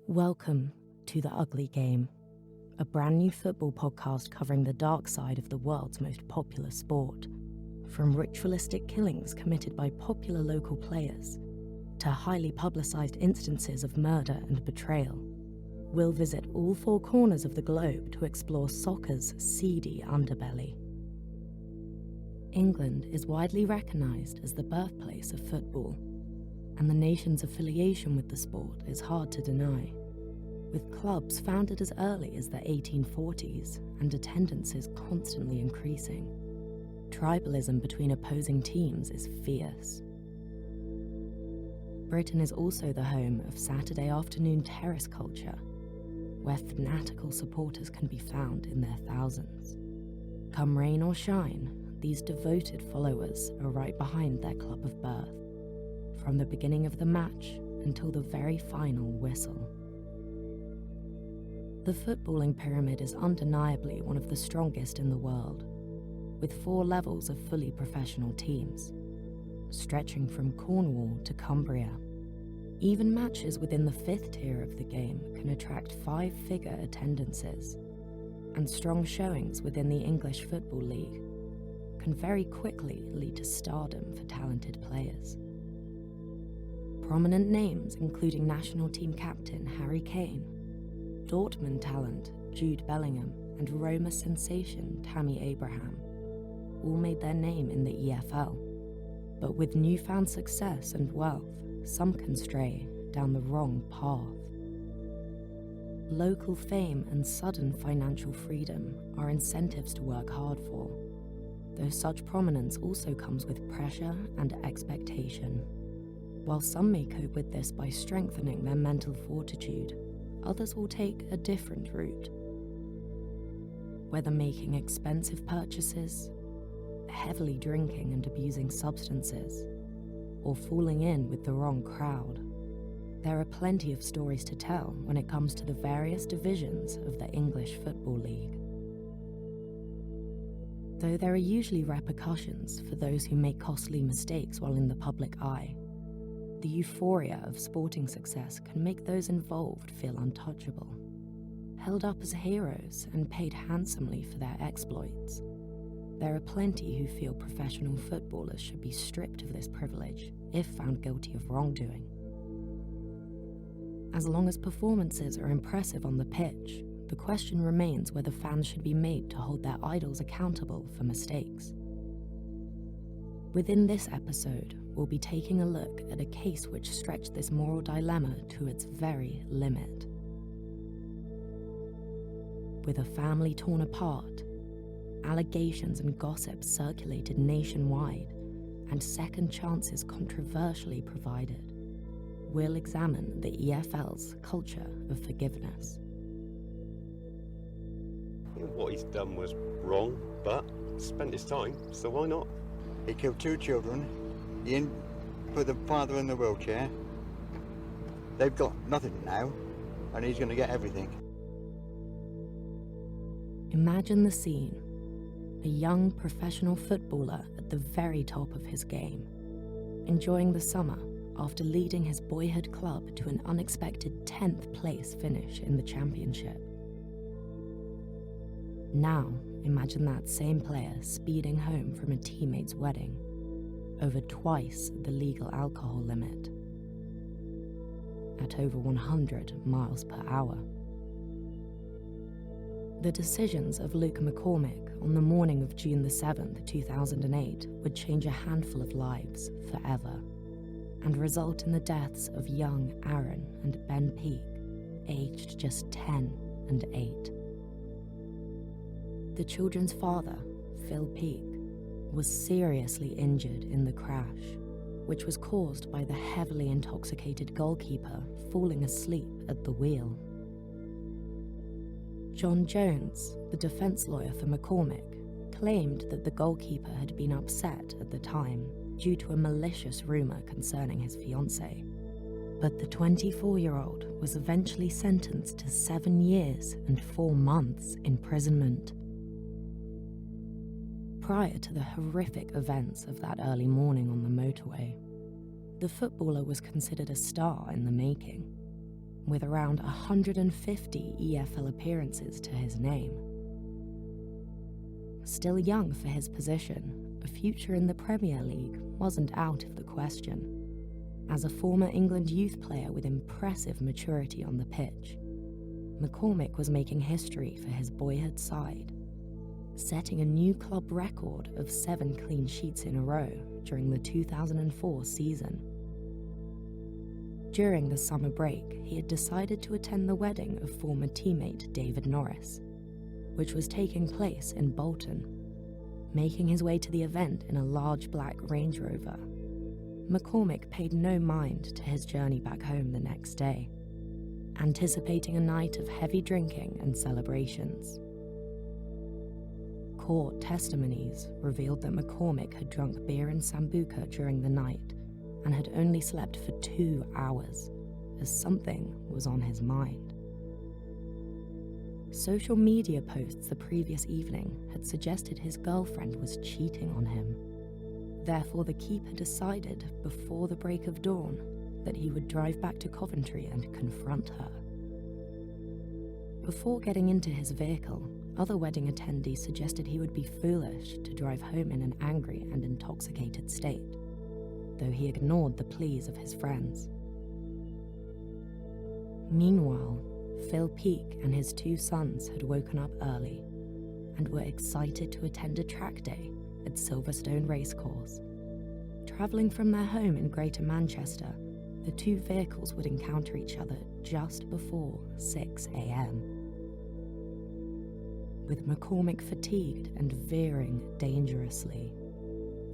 Welcome to The Ugly Game, a brand new football podcast covering the dark side of the world's most popular sport. From ritualistic killings committed by popular local players to highly publicized instances of murder and betrayal, we'll visit all four corners of the globe to explore soccer's seedy underbelly. England is widely recognized as the birthplace of football, and the nation's affiliation with the sport is hard to deny, with clubs founded as early as the 1840s and attendances constantly increasing. Tribalism between opposing teams is fierce. Britain is also the home of Saturday afternoon terrace culture, where fanatical supporters can be found in their thousands. Come rain or shine, these devoted followers are right behind their club of birth, from the beginning of the match until the very final whistle. The footballing pyramid is undeniably one of the strongest in the world, with 4 levels of fully professional teams, stretching from Cornwall to Cumbria. Even matches within the 5th tier of the game can attract 5-figure attendances, and strong showings within the English Football League can very quickly lead to stardom for talented players. Prominent names including national team captain Harry Kane, Dortmund talent Jude Bellingham, and Roma sensation Tammy Abraham all made their name in the EFL. But with newfound success and wealth, some can stray down the wrong path. Local fame and sudden financial freedom are incentives to work hard for, though such prominence also comes with pressure and expectation. While some may cope with this by strengthening their mental fortitude, others will take a different route. Whether making expensive purchases, heavily drinking and abusing substances, or falling in with the wrong crowd, there are plenty of stories to tell when it comes to the various divisions of the English Football League. Though there are usually repercussions for those who make costly mistakes while in the public eye, the euphoria of sporting success can make those involved feel untouchable, held up as heroes and paid handsomely for their exploits. There are plenty who feel professional footballers should be stripped of this privilege if found guilty of wrongdoing. As long as performances are impressive on the pitch, the question remains whether fans should be made to hold their idols accountable for mistakes. Within this episode, we'll be taking a look at a case which stretched this moral dilemma to its very limit. With a family torn apart, allegations and gossip circulated nationwide, and second chances controversially provided, we'll examine the EFL's culture of forgiveness. What he's done was wrong, but spent his time, so why not? He killed 2 children. He put the father in the wheelchair. They've got nothing now, and he's going to get everything. Imagine the scene. A young professional footballer at the very top of his game, enjoying the summer after leading his boyhood club to an unexpected 10th place finish in the championship. Now, imagine that same player speeding home from a teammate's wedding, over twice the legal alcohol limit, at over 100 miles per hour. The decisions of Luke McCormick on the morning of June the 7th, 2008 would change a handful of lives forever, and result in the deaths of young Aaron and Ben Peake, aged just 10 and 8. The children's father, Phil Peake, was seriously injured in the crash, which was caused by the heavily intoxicated goalkeeper falling asleep at the wheel. John Jones, the defense lawyer for McCormick, claimed that the goalkeeper had been upset at the time due to a malicious rumour concerning his fiancée. But the 24-year-old was eventually sentenced to 7 years and 4 months imprisonment. Prior to the horrific events of that early morning on the motorway, the footballer was considered a star in the making, with around 150 EFL appearances to his name. Still young for his position, a future in the Premier League wasn't out of the question. As a former England youth player with impressive maturity on the pitch, McCormick was making history for his boyhood side, setting a new club record of 7 clean sheets in a row during the 2004 season. During the summer break, he had decided to attend the wedding of former teammate David Norris, which was taking place in Bolton. Making his way to the event in a large black Range Rover, McCormick paid no mind to his journey back home the next day, anticipating a night of heavy drinking and celebrations. Court testimonies revealed that McCormick had drunk beer and sambuca during the night and had only slept for 2 hours, as something was on his mind. Social media posts the previous evening had suggested his girlfriend was cheating on him. Therefore, the keeper decided before the break of dawn that he would drive back to Coventry and confront her. Before getting into his vehicle, other wedding attendees suggested he would be foolish to drive home in an angry and intoxicated state, though he ignored the pleas of his friends. Meanwhile, Phil Peake and his 2 sons had woken up early and were excited to attend a track day at Silverstone Racecourse. Travelling from their home in Greater Manchester, the 2 vehicles would encounter each other just before 6 a.m. With McCormick fatigued and veering dangerously,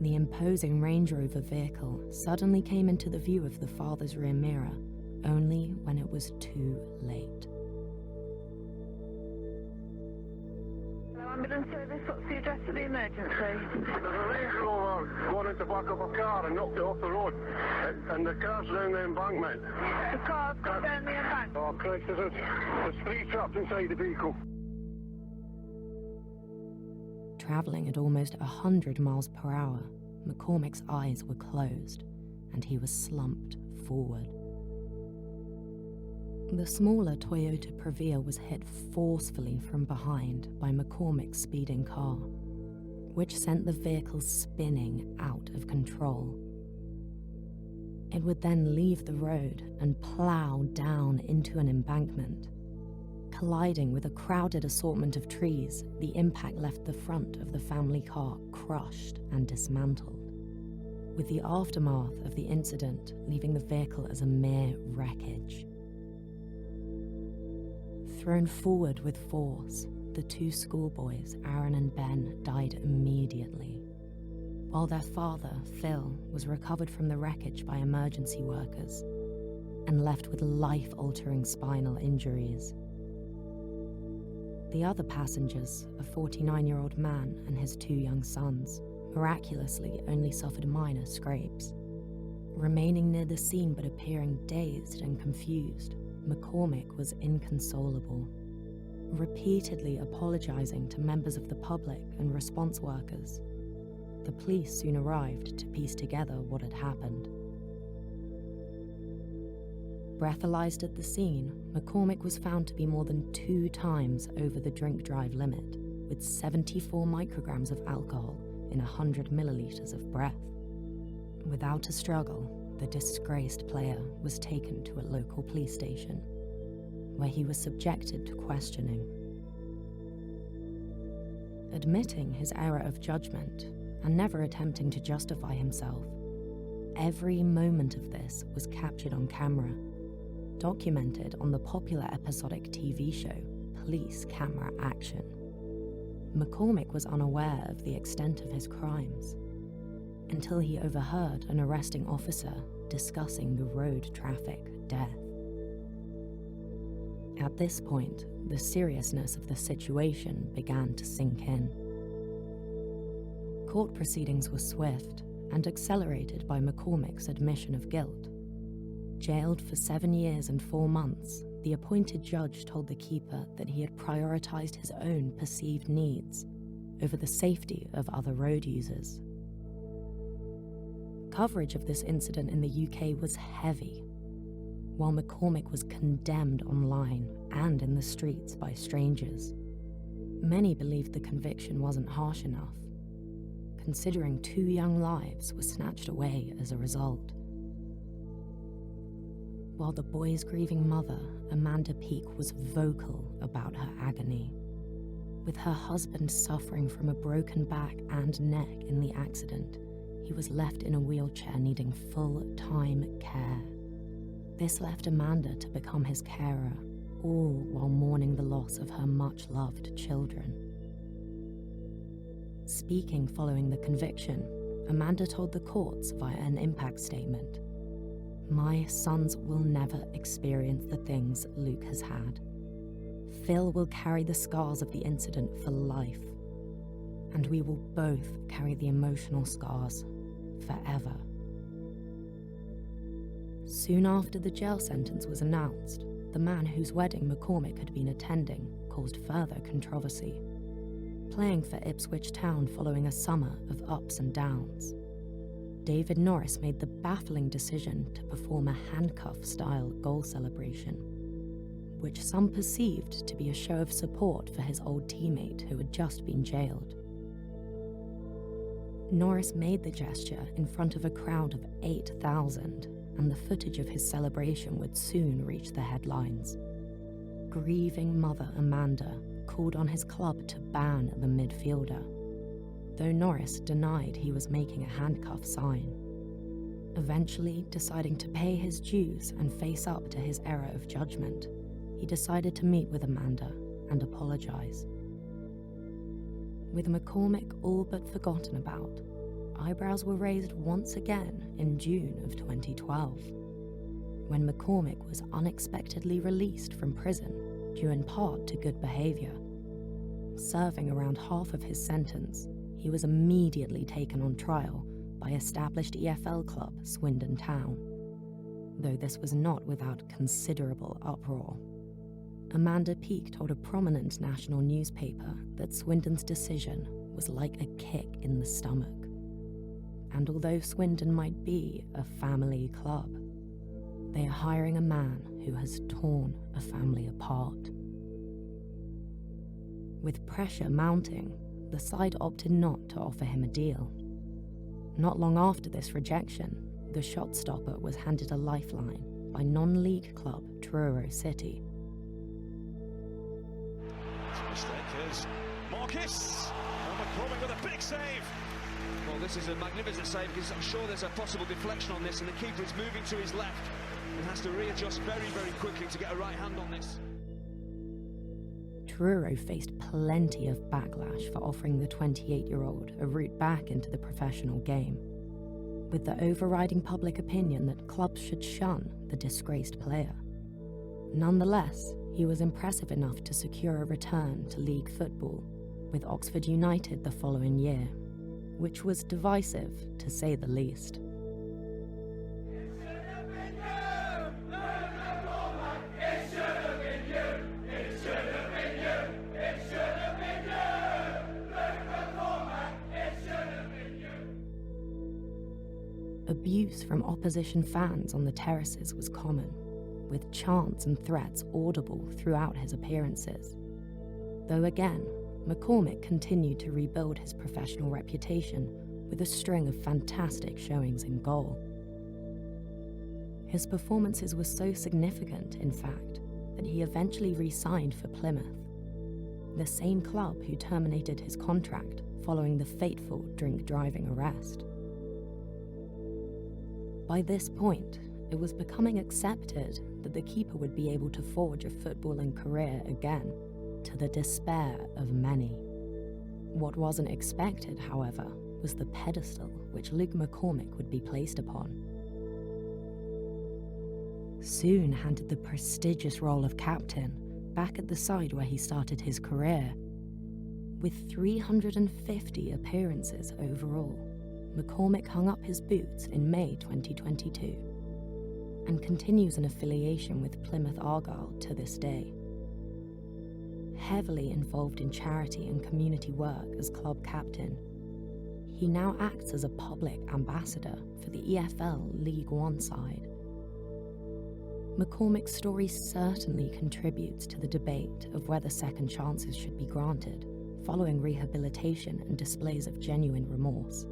the imposing Range Rover vehicle suddenly came into the view of the father's rear mirror only when it was too late. Ambulance service, what's the address of the emergency? There's a Range Rover going into back of a car and knocked it off the road. And the car's down the embankment. The car's gone down the embankment? Oh Christ, there's 3 trapped inside the vehicle. Travelling at almost 100 miles per hour, McCormick's eyes were closed and he was slumped forward. The smaller Toyota Previa was hit forcefully from behind by McCormick's speeding car, which sent the vehicle spinning out of control. It would then leave the road and plough down into an embankment. Colliding with a crowded assortment of trees, the impact left the front of the family car crushed and dismantled, with the aftermath of the incident leaving the vehicle as a mere wreckage. Thrown forward with force, the 2 schoolboys, Aaron and Ben, died immediately, while their father, Phil, was recovered from the wreckage by emergency workers and left with life-altering spinal injuries. The other passengers, a 49-year-old man and his 2 young sons, miraculously only suffered minor scrapes. Remaining near the scene but appearing dazed and confused, McCormick was inconsolable, repeatedly apologizing to members of the public and response workers. The police soon arrived to piece together what had happened. Breathalyzed at the scene, McCormick was found to be more than 2 times over the drink-drive limit, with 74 micrograms of alcohol in 100 milliliters of breath. Without a struggle, the disgraced player was taken to a local police station, where he was subjected to questioning. Admitting his error of judgment and never attempting to justify himself, every moment of this was captured on camera, documented on the popular episodic TV show Police Camera Action. McCormick was unaware of the extent of his crimes until he overheard an arresting officer discussing the road traffic death. At this point, the seriousness of the situation began to sink in. court proceedings were swift and accelerated by McCormick's admission of guilt. Jailed for 7 years and 4 months, the appointed judge told the keeper that he had prioritized his own perceived needs over the safety of other road users. Coverage of this incident in the UK was heavy, while McCormick was condemned online and in the streets by strangers. Many believed the conviction wasn't harsh enough, considering 2 young lives were snatched away as a result. While the boy's grieving mother, Amanda Peake, was vocal about her agony. With her husband suffering from a broken back and neck in the accident, he was left in a wheelchair needing full-time care. This left Amanda to become his carer, all while mourning the loss of her much-loved children. Speaking following the conviction, Amanda told the courts via an impact statement, "My sons will never experience the things Luke has had. Phil will carry the scars of the incident for life, and we will both carry the emotional scars forever." Soon after the jail sentence was announced, the man whose wedding McCormick had been attending caused further controversy. Playing for Ipswich Town following a summer of ups and downs, David Norris made the baffling decision to perform a handcuff-style goal celebration, which some perceived to be a show of support for his old teammate who had just been jailed. Norris made the gesture in front of a crowd of 8,000, and the footage of his celebration would soon reach the headlines. Grieving mother Amanda called on his club to ban the midfielder, though Norris denied he was making a handcuff sign. Eventually, deciding to pay his dues and face up to his error of judgment, he decided to meet with Amanda and apologize. With McCormick all but forgotten about, eyebrows were raised once again in June of 2012, when McCormick was unexpectedly released from prison due in part to good behavior. Serving around half of his sentence, he was immediately taken on trial by established EFL club Swindon Town, though this was not without considerable uproar. Amanda Peake told a prominent national newspaper that Swindon's decision was like a kick in the stomach. And although Swindon might be a family club, they are hiring a man who has torn a family apart. With pressure mounting, the side opted not to offer him a deal. Not long after this rejection, the shot stopper was handed a lifeline by non-league club Truro City. Mistake is Marcus, and McCormick with a big save. Well, this is a magnificent save because I'm sure there's a possible deflection on this, and the keeper is moving to his left and has to readjust very, very quickly to get a right hand on this. Truro faced plenty of backlash for offering the 28-year-old a route back into the professional game, with the overriding public opinion that clubs should shun the disgraced player. Nonetheless, he was impressive enough to secure a return to league football with Oxford United the following year, which was divisive to say the least. Abuse from opposition fans on the terraces was common, with chants and threats audible throughout his appearances. Though again, McCormick continued to rebuild his professional reputation with a string of fantastic showings in goal. His performances were so significant, in fact, that he eventually re-signed for Plymouth, the same club who terminated his contract following the fateful drink-driving arrest. By this point, it was becoming accepted that the keeper would be able to forge a footballing career again, to the despair of many. What wasn't expected, however, was the pedestal which Luke McCormick would be placed upon. Soon handed the prestigious role of captain back at the side where he started his career. With 350 appearances overall, McCormick hung up his boots in May 2022 and continues an affiliation with Plymouth Argyle to this day. Heavily involved in charity and community work as club captain, he now acts as a public ambassador for the EFL League One side. McCormick's story certainly contributes to the debate of whether second chances should be granted following rehabilitation and displays of genuine remorse,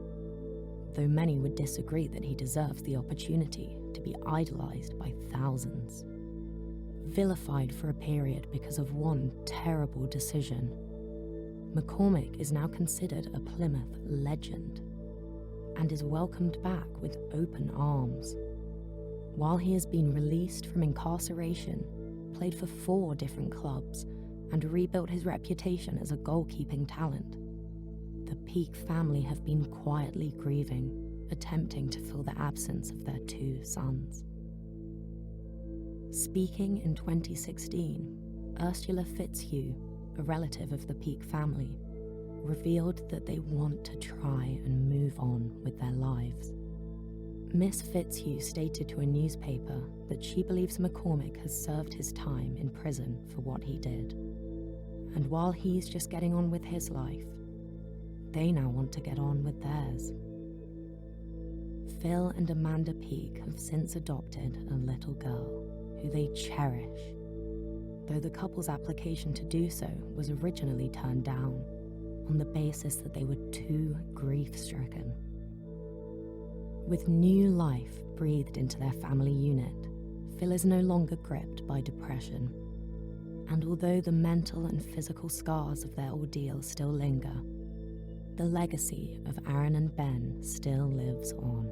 though many would disagree that he deserves the opportunity to be idolised by thousands. Vilified for a period because of one terrible decision, McCormick is now considered a Plymouth legend and is welcomed back with open arms. While he has been released from incarceration, played for 4 different clubs, and rebuilt his reputation as a goalkeeping talent, the Peake family have been quietly grieving, attempting to fill the absence of their 2 sons. Speaking in 2016, Ursula Fitzhugh, a relative of the Peake family, revealed that they want to try and move on with their lives. Miss Fitzhugh stated to a newspaper that she believes McCormick has served his time in prison for what he did, and while he's just getting on with his life, they now want to get on with theirs. Phil and Amanda Peake have since adopted a little girl who they cherish, though the couple's application to do so was originally turned down on the basis that they were too grief-stricken. With new life breathed into their family unit, Phil is no longer gripped by depression, and although the mental and physical scars of their ordeal still linger, the legacy of Aaron and Ben still lives on.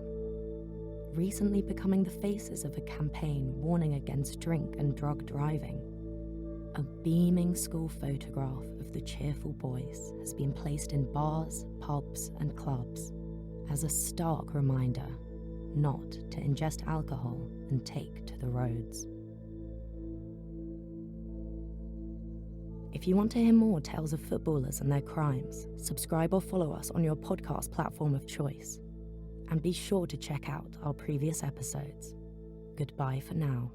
Recently becoming the faces of a campaign warning against drink and drug driving, a beaming school photograph of the cheerful boys has been placed in bars, pubs, and clubs as a stark reminder not to ingest alcohol and take to the roads. If you want to hear more tales of footballers and their crimes, subscribe or follow us on your podcast platform of choice. And be sure to check out our previous episodes. Goodbye for now.